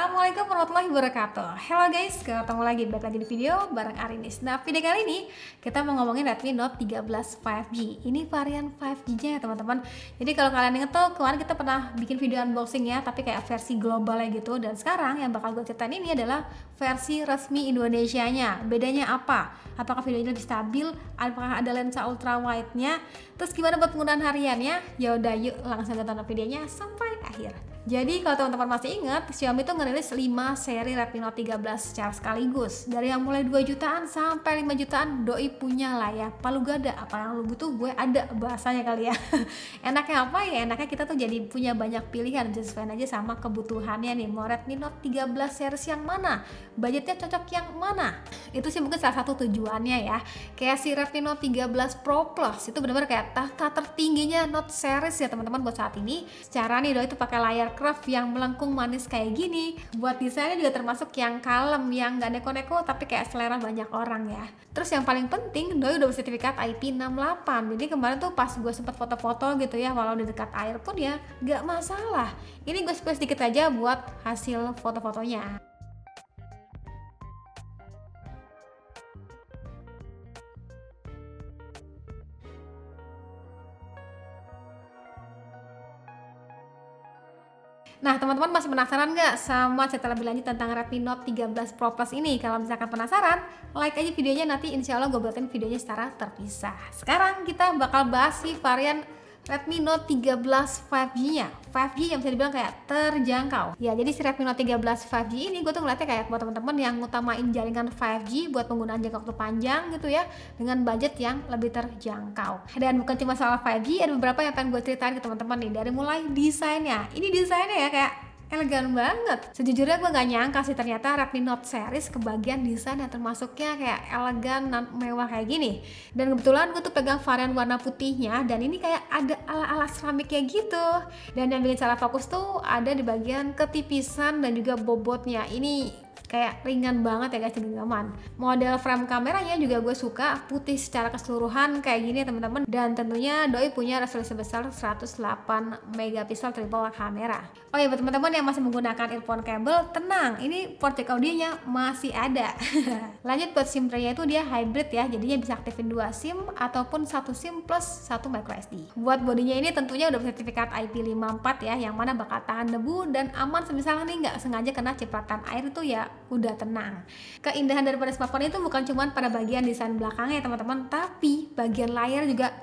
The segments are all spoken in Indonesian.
Assalamualaikum warahmatullahi wabarakatuh. Hello guys, ketemu lagi balik lagi di video bareng Arinis. Nah, video kali ini kita mau ngomongin Redmi Note 13 5G. Ini varian 5G-nya ya teman-teman. Jadi kalau kalian inget tuh kemarin kita pernah bikin video unboxing ya, tapi kayak versi globalnya gitu. Dan sekarang yang bakal gue ceritain ini adalah versi resmi Indonesianya. Bedanya apa? Apakah videonya lebih stabil? Apakah ada lensa ultra wide-nya? Terus gimana buat penggunaan hariannya? Ya udah, yuk langsung tonton videonya sampai akhir. Jadi kalau teman-teman masih ingat, Xiaomi tuh ngerilis 5 seri Redmi Note 13 secara sekaligus. Dari yang mulai 2 jutaan sampai 5 jutaan, doi punya lah ya. Palu gada, apa yang lu butuh gue ada, bahasanya kali ya. Enaknya apa ya? Enaknya kita tuh jadi punya banyak pilihan, sesuai aja sama kebutuhannya nih. Mau Redmi Note 13 series yang mana? Budgetnya cocok yang mana? Itu sih mungkin salah satu tujuannya ya. Kayak si Redmi Note 13 Pro Plus itu benar-benar kayak tahta tertingginya Note series ya teman-teman buat saat ini. Secara nih doi itu pakai layar curve yang melengkung manis kayak gini. Buat desainnya juga termasuk yang kalem, yang gak neko-neko tapi kayak selera banyak orang ya. Terus yang paling penting doi udah bersertifikat IP68. Jadi kemarin tuh pas gue sempat foto-foto gitu ya, walau di dekat air pun ya gak masalah. Ini gue spill sedikit aja buat hasil foto-fotonya. Nah teman-teman masih penasaran nggak sama cerita lebih lanjut tentang Redmi Note 13 Pro Plus ini? Kalau misalkan penasaran, like aja videonya, nanti insya Allah gue buatin videonya secara terpisah. Sekarang kita bakal bahas si varian Redmi Note 13 5G-nya. 5G yang bisa dibilang kayak terjangkau. Ya, jadi si Redmi Note 13 5G ini gue tuh ngeliatnya kayak buat teman-teman yang ngutamain jaringan 5G buat penggunaan jangka waktu panjang gitu ya, dengan budget yang lebih terjangkau. Dan bukan cuma soal 5G, ada beberapa yang pengen gue ceritain ke teman-teman nih. Dari mulai desainnya. Ini desainnya ya kayak elegan banget. Sejujurnya gue gak nyangka sih ternyata Redmi Note series kebagian desain yang termasuknya kayak elegan dan mewah kayak gini. Dan kebetulan gue tuh pegang varian warna putihnya, dan ini kayak ada ala-ala keramiknya gitu. Dan yang bikin salah fokus tuh ada di bagian ketipisan dan juga bobotnya. Ini kayak ringan banget ya guys, genggaman. Model frame kameranya juga gue suka, putih secara keseluruhan kayak gini ya teman-teman. Dan tentunya doi punya resolusi besar 108 megapiksel triple kamera. Oh ya buat teman-teman yang masih menggunakan earphone kabel, tenang, ini port jack audionya masih ada. Lanjut buat SIM tray-nya itu dia hybrid ya, jadinya bisa aktifin 2 SIM ataupun 1 SIM plus 1 microSD. Buat bodinya ini tentunya udah bersertifikat IP54 ya, yang mana bakal tahan debu dan aman semisal nih nggak sengaja kena cipratan air itu ya udah tenang. Keindahan daripada smartphone itu bukan cuma pada bagian desain belakangnya ya teman-teman, tapi bagian layar juga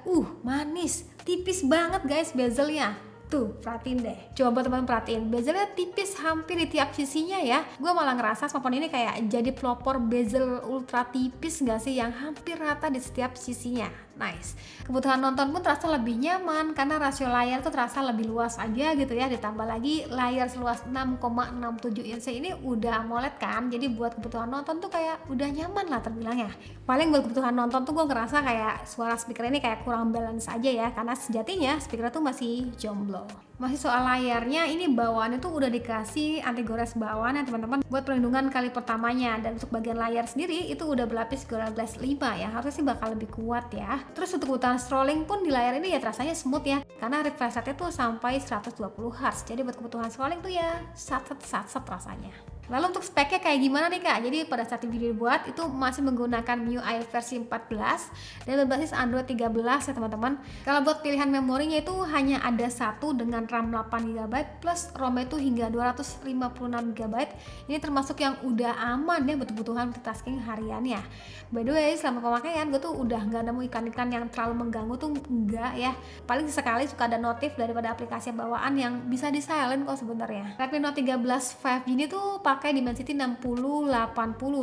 manis, tipis banget guys bezelnya. Tuh, perhatiin deh. Coba teman-teman perhatiin, bezelnya tipis hampir di tiap sisinya ya. Gue malah ngerasa smartphone ini kayak jadi pelopor bezel ultra tipis gak sih, yang hampir rata di setiap sisinya. Nice. Kebutuhan nonton pun terasa lebih nyaman karena rasio layar tuh terasa lebih luas aja gitu ya. Ditambah lagi layar seluas 6,67 inch ini udah AMOLED kan. Jadi buat kebutuhan nonton tuh kayak udah nyaman lah terbilangnya. Paling buat kebutuhan nonton tuh gue ngerasa kayak suara speaker ini kayak kurang balance aja ya, karena sejatinya speaker tuh masih jomblo. Masih soal layarnya, ini bawaannya tuh udah dikasih anti gores bawaan ya teman-teman, buat perlindungan kali pertamanya. Dan untuk bagian layar sendiri itu udah berlapis Gorilla Glass 5 ya, harusnya sih bakal lebih kuat ya. Terus untuk kebutuhan scrolling pun di layar ini ya rasanya smooth ya, karena refresh rate-nya tuh sampai 120 Hz. Jadi buat kebutuhan scrolling tuh ya sat-sat rasanya. Lalu untuk speknya kayak gimana nih kak? Jadi pada saat video dibuat itu masih menggunakan MIUI versi 14 dan berbasis Android 13 ya teman-teman. Kalau buat pilihan memorinya itu hanya ada satu dengan RAM 8GB plus ROM itu hingga 256GB. Ini termasuk yang udah aman ya buat kebutuhan multitasking hariannya. By the way, selama pemakaian gue tuh udah nggak nemu ikan-ikan yang terlalu mengganggu tuh, enggak ya. Paling sekali suka ada notif daripada aplikasi bawaan yang bisa di silent kok sebenarnya. Redmi Note 13 5G ini tuh pakai Dimensity 6080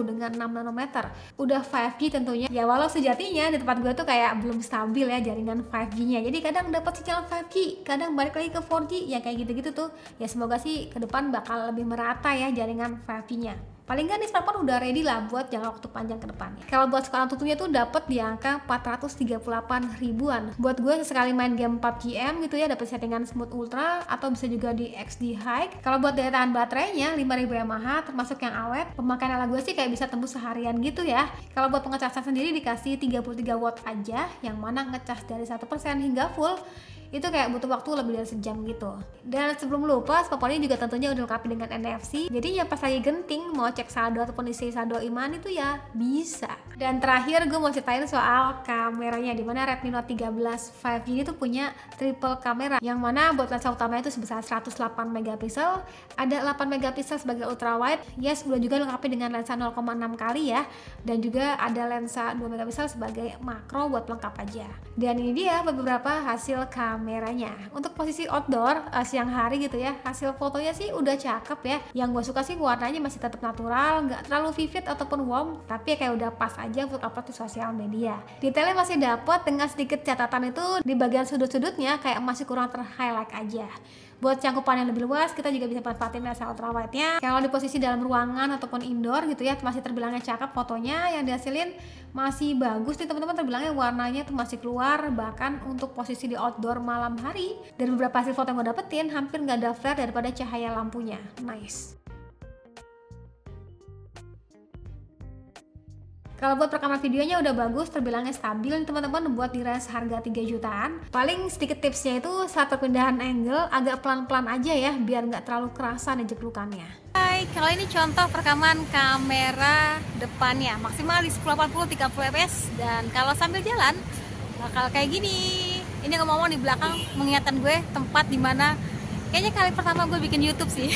dengan 6 nanometer. Udah 5G tentunya. Ya walau sejatinya di tempat gue tuh kayak belum stabil ya jaringan 5G-nya. Jadi kadang dapat sinyal 5G, kadang balik lagi ke 4G ya kayak gitu-gitu tuh. Ya semoga sih ke depan bakal lebih merata ya jaringan 5G-nya. Paling nggak nih smartphone udah ready lah buat jangka waktu panjang ke depannya. Kalau buat sekarang tutunya tuh dapat di angka 438 ribuan. Buat gue sesekali main game PUBG gitu ya, dapat settingan smooth ultra atau bisa juga di XD high. Kalau buat daya tahan baterainya 5000 mAh termasuk yang awet. Pemakaian ala gue sih kayak bisa tembus seharian gitu ya. Kalau buat pengecasan sendiri dikasih 33 watt aja, yang mana ngecas dari 1% hingga full itu kayak butuh waktu lebih dari sejam gitu. Dan sebelum lupa, smartphone ini juga tentunya udah lengkapi dengan NFC, jadi ya pas lagi genting mau cek saldo ataupun isi saldo e-money itu ya bisa. Dan terakhir gue mau ceritain soal kameranya, dimana Redmi Note 13 5G ini tuh punya triple kamera, yang mana buat lensa utamanya itu sebesar 108 megapiksel, ada 8 megapiksel sebagai ultra wide, yes udah juga lengkapi dengan lensa 0,6 kali ya, dan juga ada lensa 2 megapiksel sebagai makro buat pelengkap aja. Dan ini dia beberapa hasil kameranya. Untuk posisi outdoor siang hari gitu ya, hasil fotonya sih udah cakep ya. Yang gue suka sih warnanya masih tetap natural, nggak terlalu vivid ataupun warm, tapi kayak udah pas aja untuk upload di sosial media. Detailnya masih dapat dengan sedikit catatan itu di bagian sudut-sudutnya kayak masih kurang ter-highlight aja. Buat cangkupan yang lebih luas, kita juga bisa manfaatin lensa ultrawide-nya. Kalau di posisi dalam ruangan ataupun indoor gitu ya, masih terbilangnya cakep fotonya, yang dihasilin masih bagus nih teman-teman, terbilangnya warnanya tuh masih keluar. Bahkan untuk posisi di outdoor malam hari, dari beberapa hasil foto yang gue dapetin, hampir nggak ada flare daripada cahaya lampunya. Nice. Kalau buat rekaman videonya udah bagus, terbilangnya stabil nih teman-teman, buat di range harga 3 jutaan. Paling sedikit tipsnya itu saat perpindahan angle agak pelan-pelan aja ya, biar nggak terlalu kerasa nih jeplukannya. Hai, kalau ini contoh perekaman kamera depannya, maksimal di 1080 30 fps, dan kalau sambil jalan bakal kayak gini. Ini ngomong-ngomong di belakang mengingatkan gue tempat dimana kayaknya kali pertama gue bikin YouTube sih.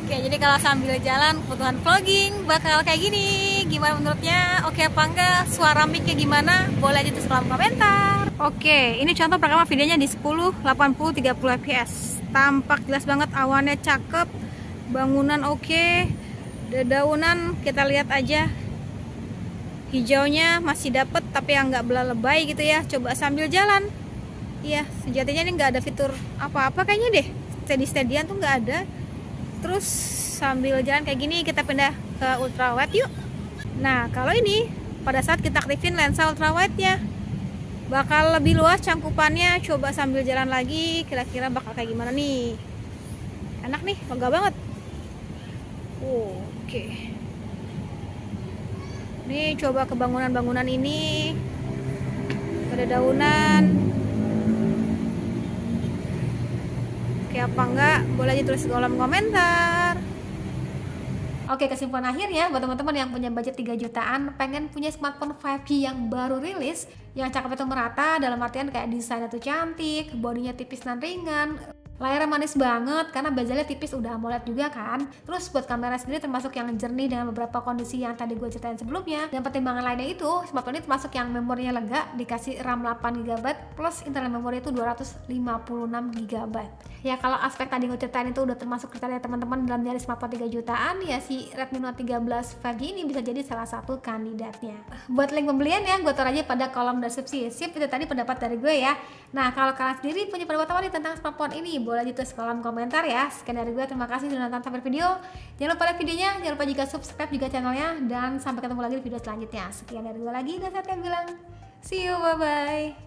Oke, jadi kalau sambil jalan kebutuhan vlogging bakal kayak gini. Gimana menurutnya? Oke apa enggak? Suara mic-nya gimana? Boleh aja tulis kolom komentar. Oke, ini contoh perekaman videonya di 1080 30 fps. Tampak jelas banget, awannya cakep, bangunan oke, dedaunan kita lihat aja. Hijaunya masih dapet tapi yang nggak belah lebay gitu ya. Coba sambil jalan. Iya, sejatinya ini nggak ada fitur apa-apa kayaknya deh. Steady-steadyan tuh nggak ada. Terus sambil jalan kayak gini kita pindah ke ultra wide yuk. Nah kalau ini pada saat kita aktifin lensa ultra wide nya bakal lebih luas cangkupannya. Coba sambil jalan lagi kira-kira bakal kayak gimana nih. Enak nih, lega banget. Oke. Nih coba ke bangunan-bangunan ini, ada daunan. Oke apa enggak? Boleh aja tulis di kolom komentar. Oke, kesimpulan akhirnya buat teman-teman yang punya budget 3 jutaan, pengen punya smartphone 5G yang baru rilis, yang cakep itu merata, dalam artian kayak desainnya tuh cantik, bodinya tipis dan ringan, layarnya manis banget karena bezelnya tipis, udah AMOLED juga kan. Terus buat kamera sendiri termasuk yang jernih dengan beberapa kondisi yang tadi gue ceritain sebelumnya. Dan pertimbangan lainnya itu smartphone ini termasuk yang memorinya lega, dikasih RAM 8GB plus internal memori itu 256GB. Ya kalau aspek tadi gue ceritain itu udah termasuk kriteria teman-teman dalam nyari smartphone 3 jutaan, ya si Redmi Note 13 5G ini bisa jadi salah satu kandidatnya. Buat link pembeliannya gue taruh aja pada kolom deskripsi. Sip, itu tadi pendapat dari gue ya. Nah kalau kalian sendiri punya pendapat apa nih tentang smartphone ini, boleh ditulis kolom komentar ya. Sekian dari gue, terima kasih sudah nonton sampai video. Jangan lupa like videonya, jangan lupa juga subscribe juga channelnya, dan sampai ketemu lagi di video selanjutnya. Sekian dari gue lagi, dan saya bilang see you, bye bye.